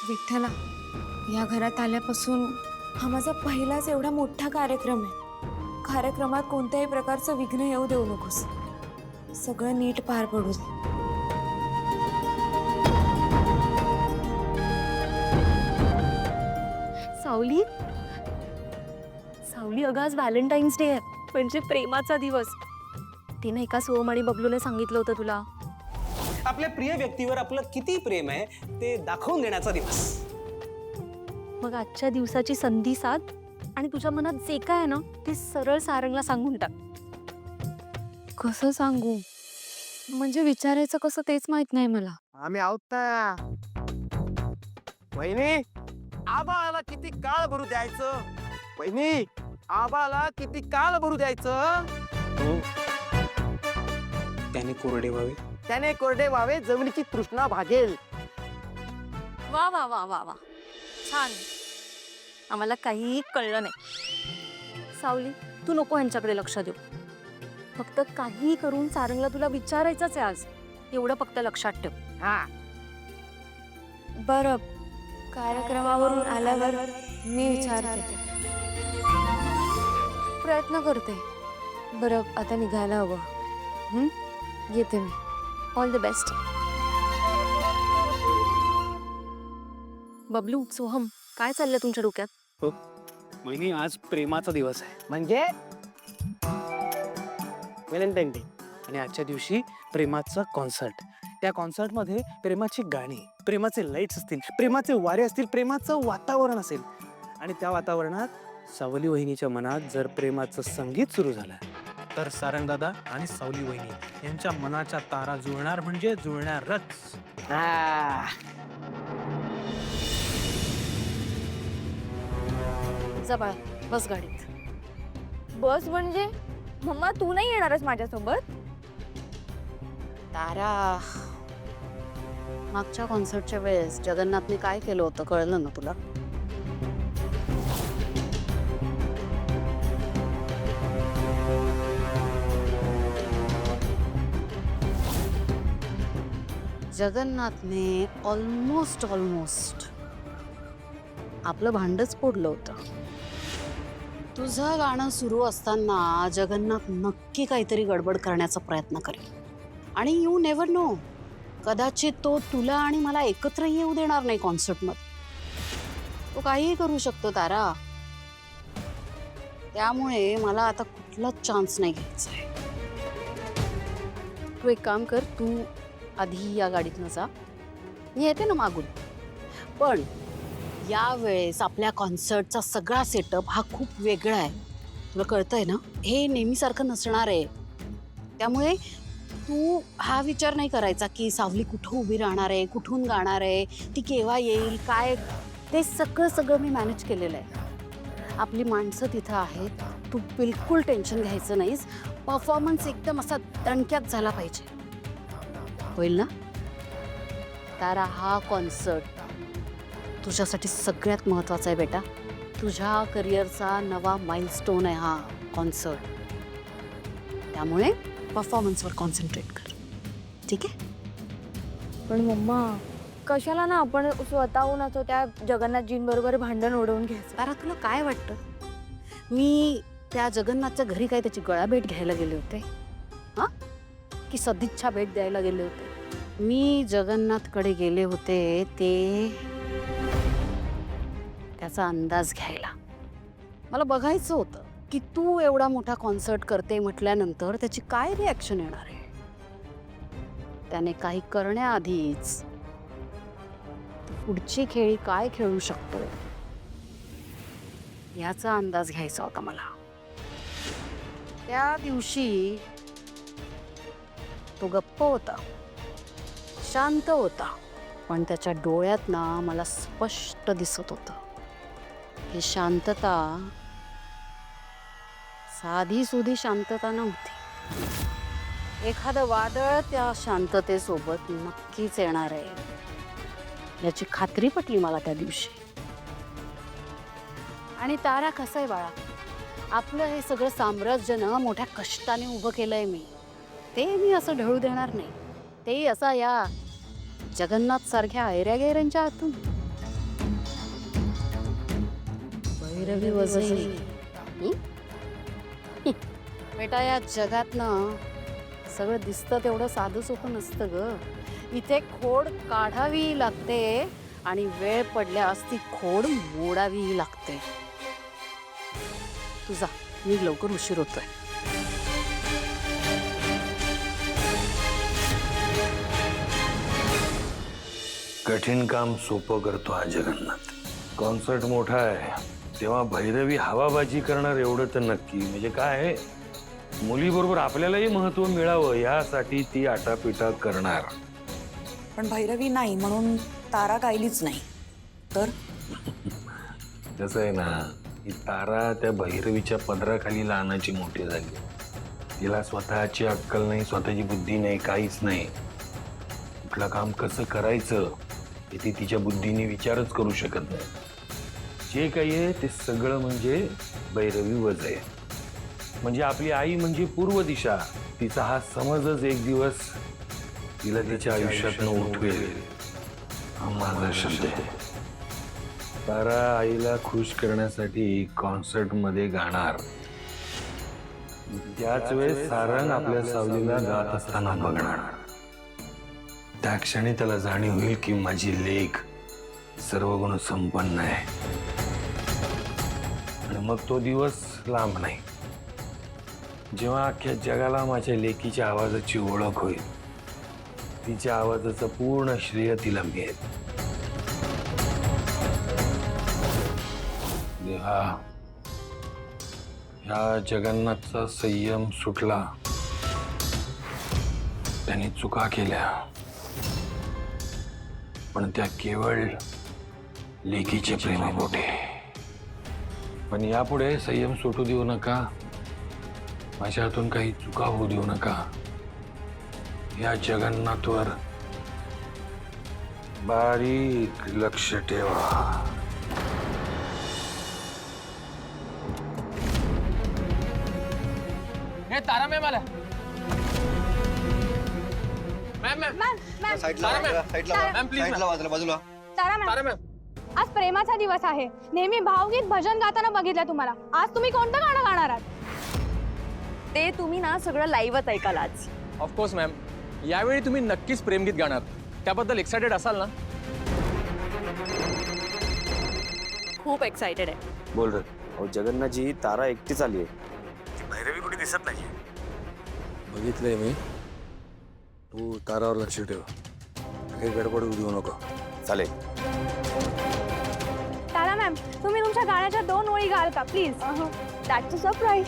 विठ्ठला, या घरात आल्यापासून हा माझा पहिलाच एवढा मोठा कार्यक्रम आहे. कार्यक्रमात कोणत्याही प्रकारचं विघ्न येऊ देऊ नकोस. सगळं नीट पार पडू दे. सावली, सावली अगं आज व्हॅलेंटाईन्स डे आहे, म्हणजे प्रेमाचा दिवस. तिने एका सोहम आणि बबलूने सांगितलं होतं तुला. आपल्या प्रिय व्यक्तीवर आपलं किती प्रेम आहे ते दाखवून देण्याचा दिवस. मग आजच्या दिवसाची संधी साध आणि तुझ्या मनात जे काय आहे ना ते सरळ सारंगला सांगून टाक. कसं सांगू, म्हणजे विचारायचं कसं तेच माहित नाही मला. आम्ही आहोत ना वहिनी. आबाला किती काळ भरू द्यायचं वहिनी, आबाला किती काळ भरू द्यायचं. त्याने कोरडे व्हावे, त्याने कोरडे व्हावे, जमिनीची तृष्णा भागेल. वा वा वा वा वा, छान. आम्हाला काहीही कळलं नाही. सावली, तू नको यांच्याकडे लक्ष देऊ. फक्त काहीही करून सारंगला तुला विचारायचंच आहे आज, एवढं फक्त लक्षात ठेव. हा, बरं, कार्यक्रमावरून आल्यावर मी विचारते, प्रयत्न करते. बरं, आता निघायला हवं. येते मी. All the best. Bablu, Soham, काय चाललंय तुमच्या डोक्यात? वहिनी आज प्रेमाचा दिवस आहे म्हणजे व्हॅलेंटाईन डे. आणि आजच्या दिवशी प्रेमाचा कॉन्सर्ट. त्या कॉन्सर्टमध्ये प्रेमाची गाणी, प्रेमाचे लाईट्स असतील, प्रेमाचे वारे असतील, प्रेमाचं वातावरण असेल. आणि त्या वातावरणात सावली वहिनीच्या मनात जर प्रेमाचं संगीत सुरू झालं तर सारंगदादा आणि सावली वहिनी यांच्या मनाच्या तारा जुळणार म्हणजे जुळणारच. हा, जा बाळा, बस गाडीत. बस म्हणजे मम्मा तू नाही येणारच माझ्यासोबत? तारा, मागच्या कॉन्सर्टच्या वेळेस जगन्नाथने काय केलं होतं कळलं ना तुला? जगन्नाथने ऑलमोस्ट आपलं भांडच फोडलं होतं. तुझं गाणं सुरू असताना जगन्नाथ नक्की काहीतरी गडबड करण्याचा प्रयत्न करेल. आणि यू नेव्हर नो, कदाचित तो तुला आणि मला एकत्र येऊ देणार नाही कॉन्सर्टमध्ये. तो काहीही करू शकतो तारा. त्यामुळे मला आता कुठलाच चान्स नाही घ्यायचा आहे. तू एक काम कर, तू आधी या गाडीतनं जा, मी येते ना मागून. पण यावेळेस आपल्या कॉन्सर्टचा सगळा सेटअप हा खूप वेगळा आहे. तुला कळतंय ना, हे नेहमीसारखं नसणार आहे. त्यामुळे तू हा विचार नाही करायचा की सावली कुठं उभी राहणार आहे, कुठून गाणार आहे, ती केव्हा येईल, काय. ते सगळं मी मॅनेज केलेलं आहे. आपली माणसं तिथं आहेत. तू बिलकुल टेन्शन घ्यायचं नाहीस. परफॉर्मन्स एकदम असा दणक्यात झाला पाहिजे. होईल ना तारा? हा कॉन्सर्ट तुझ्यासाठी सगळ्यात महत्त्वाचा आहे बेटा. तुझ्या करिअरचा नवा माइलस्टोन आहे हा कॉन्सर्ट. त्यामुळे परफॉर्मन्सवर कॉन्सन्ट्रेट कर, ठीक आहे? पण मम्मा, कशाला ना आपण स्वतःहून असं त्या जगन्नाथजींबरोबर भांडण ओढवून घ्यायचं? तारा, तुला काय वाटतं मी त्या जगन्नाथच्या घरी काय त्याची गळाभेट घ्यायला गेले होते हां, की सदिच्छा भेट द्यायला गेले होते? मी जगन्नाथकडे गेले होते ते त्याचा अंदाज घ्यायला. मला बघायचं होतं की तू एवढा मोठा कॉन्सर्ट करते म्हटल्यानंतर त्याची काय रिॲक्शन येणार आहे. त्याने काही करण्याआधीच पुढची खेळी काय खेळू शकतो याचा अंदाज घ्यायचा होता मला. त्या दिवशी तो गप्प होता, शांत होता, पण त्याच्या डोळ्यात ना मला स्पष्ट दिसत होतं ही शांतता साधी सुधी शांतता नव्हती. एखादं वादळ त्या शांततेसोबत नक्कीच येणार आहे याची खात्री पटली मला त्या दिवशी. आणि तारा, कसं आहे बाळा, आपलं हे सगळं साम्राज्य ना मोठ्या कष्टाने उभं केलंय मी. ते मी असं ढळू देणार नाही. ते असा या जगन्नाथ सारख्या ऐऱ्यागैऱ्यांच्या हातून. भैरवी वजई. बेटा या जगात ना सगळं दिसतं तेवढं साधं सोपं नसतं ग. इथे खोड काढावी लागते आणि वेळ पडल्यास ती खोड मोडावी लागते. तुझा मी लवकर उशीर होतोय. कठीण काम सोपं करतो हा जगन्नाथ. कॉन्सर्ट मोठा आहे तेव्हा भैरवी हवाबाजी करणार एवढं तर नक्की. म्हणजे काय आहे, मुलीबरोबर आपल्यालाही महत्व मिळावं यासाठी ती आटापिटा करणार. पण भैरवी नाही म्हणून तारा गायलीच नाही तर. कसं आहे ना, ही तारा त्या भैरवीच्या पदराखाली लहानाची मोठी झाली. तिला स्वतःची अक्कल नाही, स्वतःची बुद्धी नाही, काहीच नाही. कुठलं काम कसं करायचं हे ती तिच्या बुद्धीने विचारच करू शकत नाही. जे काही आहे ते सगळं म्हणजे भैरवी वज आहे. म्हणजे आपली आई म्हणजे पूर्व दिशा. तिचा हा समजच एक दिवस तिला तिच्या आयुष्यातनं उठवेल हा माझा शब्द आहे. तारा आईला खुश करण्यासाठी कॉन्सर्ट मध्ये गाणार. त्याच वेळेस सारंग आपल्या सावलीला गात असताना बघणार. त्या क्षणी त्याला जाणीव होईल की माझी लेक सर्व गुण संपन्न आहे. आणि मग तो दिवस लांब नाही जेव्हा अख्ख्या जगाला माझ्या लेकीच्या आवाजाची ओळख होईल. तिच्या आवाजाचं पूर्ण श्रेय तिला मिळेल. ह्या जगन्नाथचा संयम सुटला. त्याने चुका केल्या पण त्या केवळ लेकीचे प्रेमापोटे. पण यापुढे संयम सुटू देऊ नका. माझ्या हातून काही चुका होऊ देऊ नका. या जगन्नाथवर बारीक लक्ष ठेवा. हे तारा मॅम आला. मॅम प्लीज बाजूला तारा तारा मॅम, मॅम आज प्रेमाचा दिवस आहे. नेहमी भावगीत भजन गाताना बघितलं तुम्हाला. आज तुम्ही कोणतं गाणं गाणार आहात? ते तुम्ही ना सगळं लाईव्हच ऐकाल आज. ऑफकोर्स मॅम, यावेळी तुम्ही नक्कीच प्रेमगीत गाणार. त्याबद्दल एक्सायटेड असाल ना? खूप एक्साइटेड आहे. बोल रे. अहो जगन्नाथजी, तारा एकटीच आली आहे. भैरवी कुठे दिसत नाही. बघितलंय मी. तू तारावर लक्ष ठेव. काही गडबड होऊ देऊ नको. चालेल. तारा मॅम, तुम्ही तुमच्या गाण्याच्या 2 ओळी गाल का please? That's a surprise.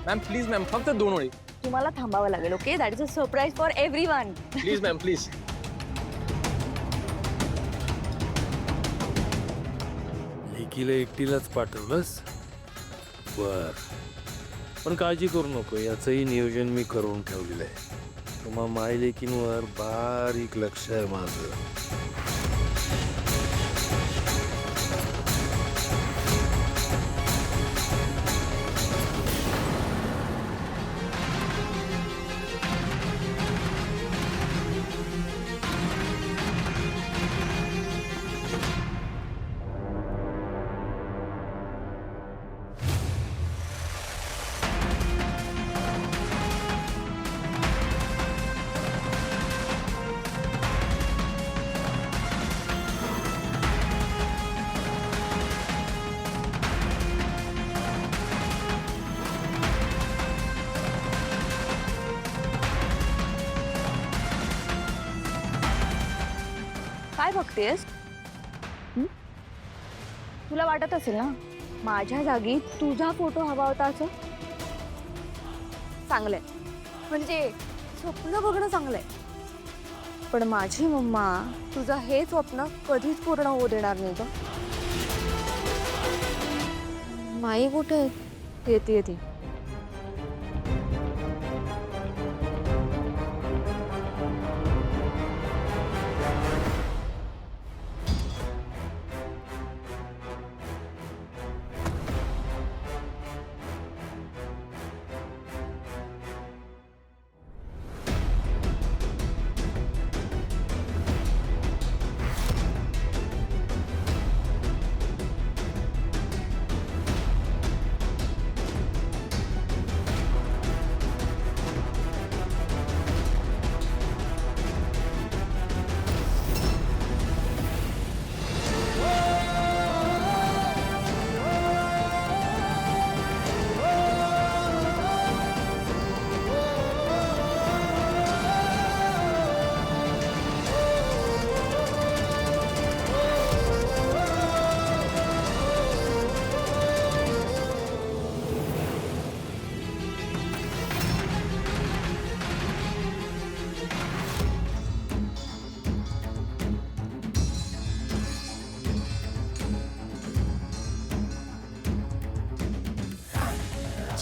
Ma'am please ma'am, फक्त 2 ओळी. तुम्हाला थांबावं लागेल. Okay, that is a surprise for everyone. Please ma'am please. लेकीला एकटीलाच पाठवलंस? बर. पण काळजी करू नको, याचंही नियोजन मी करून ठेवलेलं आहे. तुम्हा माय लेकींवर बारीक लक्ष आहे माझं. काय बघतेस? तुला वाटत असेल ना माझ्या जागी तुझा फोटो हवा होता असं? चांगलंय, म्हणजे स्वप्न बघणं चांगलंय. पण माझी मम्मा तुझं हे स्वप्न कधीच पूर्ण होऊ देणार नाही ग. माई कुठे? येते येते.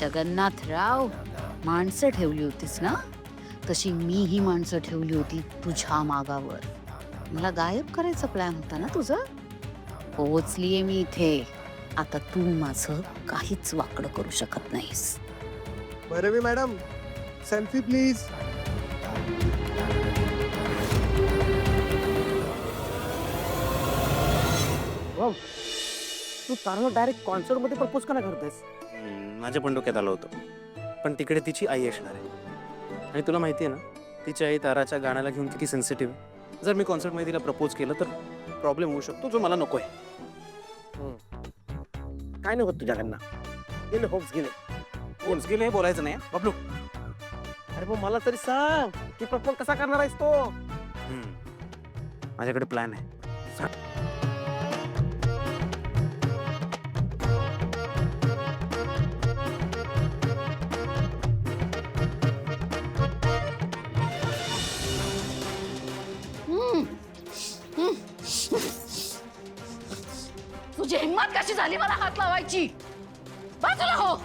जगन्नाथराव, माणसं ठेवली होतीस ना, तशी मी ही माणसं ठेवली होती तुझ्या मागावर. मला गायब करायचा प्लॅन होता ना तुझा. पोहोचलीये मी इथे. आता तू माझं काहीच वाकडं करू शकत नाहीस. Bhairavi madam, selfie please. तू ताराला डायरेक्ट कॉन्सर्ट मध्ये प्रपोज का नाही करतेस? माझ्या पण डोक्यात आलं होतं, पण तिकडे तिची आई असणार आहे आणि तुला माहिती आहे ना, तिची आई ताराच्या गाण्याला घेऊन किती सेन्सिटिव्ह आहे. जर मी कॉन्सर्ट मध्ये तिला प्रपोज केलं तर प्रॉब्लेम होऊ शकतो, जो मला नको आहे. काय नाही होत तुझ्याकडनं. गेले होप्स गेले हे बोलायचं नाही बबलू. अरे मग मला तरी सांग, की प्रपोज कसा करणार आहेस तो? माझ्याकडे प्लॅन आहे. तुझी हिंमत कशी झाली मला हात लावायची? बाजूला हो.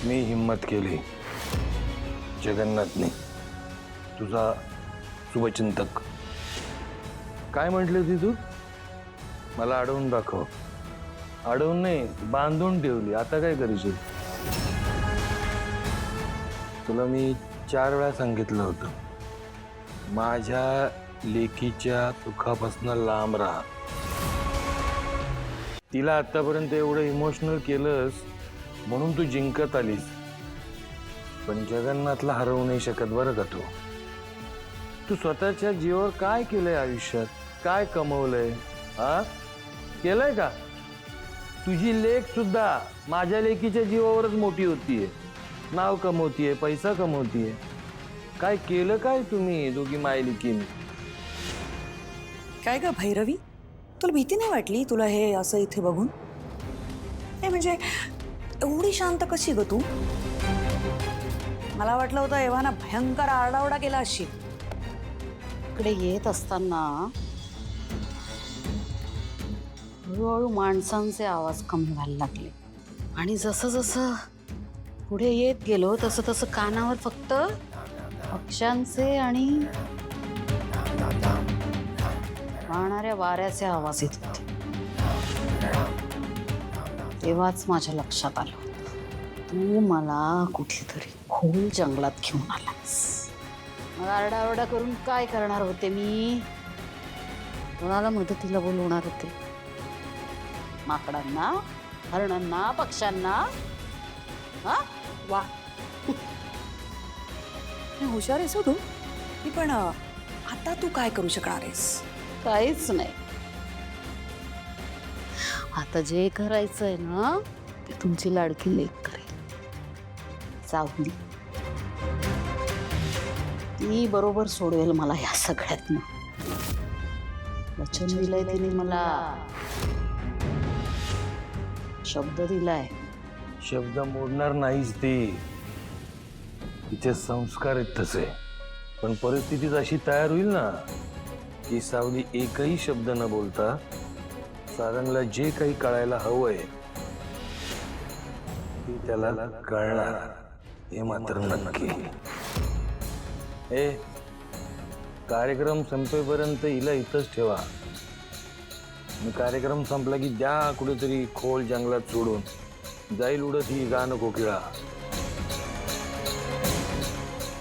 मी हिम्मत केली जगन्नाथने, तुझा शुभचिंतक. काय म्हटली होती तू? मला अडवून दाखव. अडवून नाही, बांधून ठेवली. आता काय करशील? तुला मी 4 वेळा सांगितलं होतं, माझ्या लेकीच्या सुखापासून लांब राहा. तिला आतापर्यंत एवढं इमोशनल केलंस म्हणून तू जिंकत आलीस, पण जगन्नाथला हरवू नाही शकत बरं का तू. तू स्वतःच्या जीवावर काय केलंय आयुष्यात? काय कमवलंय? हा, केलंय का? तुझी लेक सुद्धा माझ्या लेकीच्या जीवावरच मोठी होतीये, नाव कमवतीये, पैसा कमवतीये. काय केलं काय तुम्ही दोघी मायलेकीने? काय ग भैरवी, तुला भीती नाही वाटली तुला हे असं इथे बघून? हे म्हणजे एवढी शांत कशी ग तू? मला वाटलं होतं एव्हाना भयंकर आरडाओरडा केला अशी. इकडे येत असताना हळूहळू माणसांचे आवाज कमी व्हायला लागले आणि जसं जसं पुढे येत गेलो तसं तसं कानावर फक्त पक्ष्यांचे आणि वाहणाऱ्या वाऱ्याचे आवाज येत होते. तेव्हाच माझ्या लक्षात आलं होतं, तू मला कुठेतरी खोल जंगलात घेऊन आलास. मग आरडाओरडा करून काय करणार होते मी? कोणाला मदतीला बोलवणार होते? माकडांना, हरणांना, पक्ष्यांना? हा, वा, हुशार आहेस हो तू. पण आता तू काय करू शकणार आहेस? काहीच नाही. आता जे करायचंय ना, ते तुमची लाडकी लेक करेल, सावली. ती बरोबर सोडवेल मला या सगळ्यातनं. वचन दिलंय तिने मला, शब्द दिलाय. शब्द मोडणार नाहीच ती. तिचे संस्कार आहेत तसे. पण परिस्थितीच अशी तयार होईल ना की सावली एकही शब्द न बोलता सारंगला जे काही कळायला हवंय ते त्याला कळणार, हे मात्र नक्की. कार्यक्रम संपेपर्यंत हिला इथंच ठेवा. कार्यक्रम संपला की द्या कुठेतरी खोल जंगलात सोडून. जाईल उडत ही गाणं कोकिळा.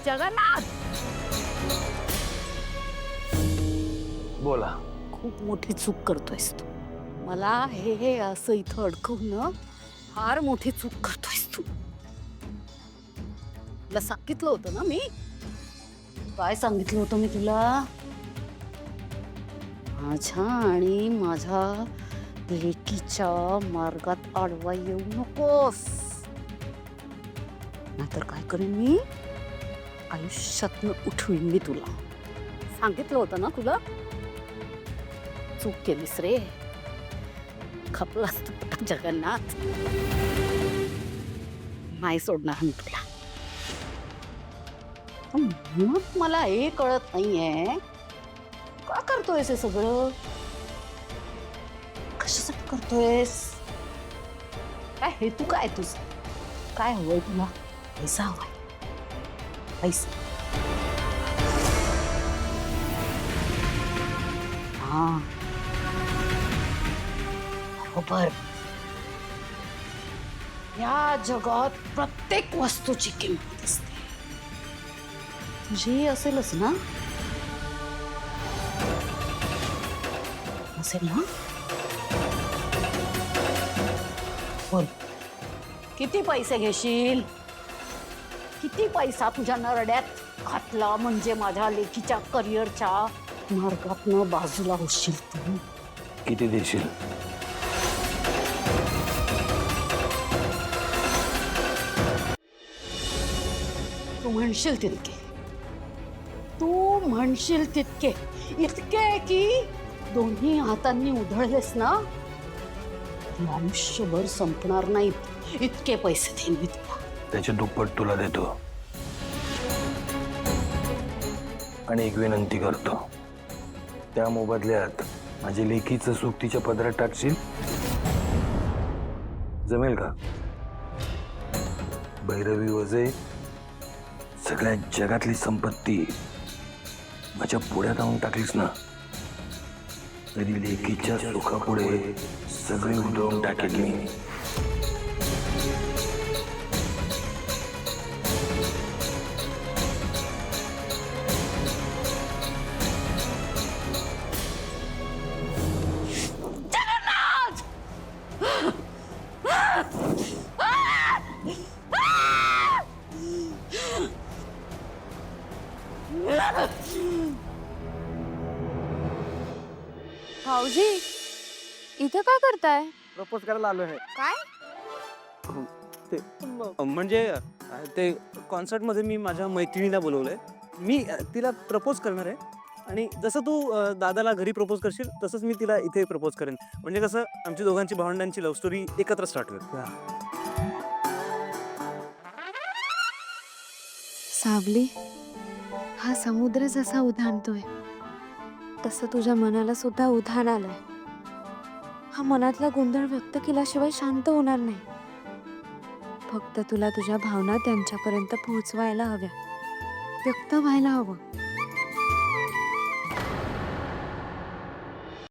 जगन्नाथ, बोला. खूप मोठी चूक करतोयस तू. मला हे असं इथं अडकवणं फार मोठी चूक करतोयस तू. तुला सांगितलं होतं ना मी. काय सांगितलं होतं मी तुला? माझ्या आणि माझ्या लेकीच्या मार्गात अडवा येऊ नकोस. नाहीतर काय करेन मी, आयुष्यातनं उठवीन मी तुला. सांगितलं होतं ना तुला, चूक केलीस रे. खपलास तू जगन्नाथ. नाही सोडणार मी तुला. पण मग मला हे कळत नाहीये, का करतोयस हे सगळं? कशासाठी करतोयस? काय हेतू काय तुझा? काय हवंय तुला? पैसा हवाय, पैसा. हा बरोबर. या जगात प्रत्येक वस्तूची किंमत असते. तुझी असेलच ना? असेल ना? बोल, किती पैसे घेशील? किती पैसा तुझ्या नरड्यात घातला म्हणजे माझ्या लेकीच्या करिअरच्या मार्गातनं बाजूला होशील तू? किती देशील? तू म्हणशील तितके. तू म्हणशील तितके. इतके की दोन्ही हातांनी उधळलेस ना, तरी आयुष्यभर संपणार नाहीत इतके पैसे देईन मी तुला. त्याचे दुप्पट तुला देतो. आणि एक विनंती करतो, त्या मोबदल्यात माझ्या लेकीचं सुख तिच्या पदरात टाकशील? जमेल का? भैरवी वजे सगळ्या जगातली संपत्ती माझ्या पुढ्यात आणून टाकलीस ना, तरी लेकीच्या सुखापुढे सगळे उधळून टाकेल मी. भाऊजी इथे काय करताय? प्रपोज करायला आलो आहे. काय? म्हणजे ते कॉन्सर्ट मध्ये मी माझ्या मैत्रिणीला बोलवलंय. मी तिला प्रपोज करणार आहे. आणि जसं तू दादाला घरी प्रपोज करशील तसंच मी तिला इथे प्रपोज करेन. म्हणजे कसं आमची दोघांची भावंडांची लव्ह स्टोरी एकत्र स्टार्ट होईल. सावली, हा समुद्र जसा उधाणतोय तसं तुझ्या मनाला सुद्धा उधाण आलंय. हा मनातला गोंधळ व्यक्त केल्याशिवाय शांत होणार नाही. फक्त तुला तुझ्या भावना त्यांच्यापर्यंत पोहोचवायला हव्या, व्यक्त व्हायला हवं.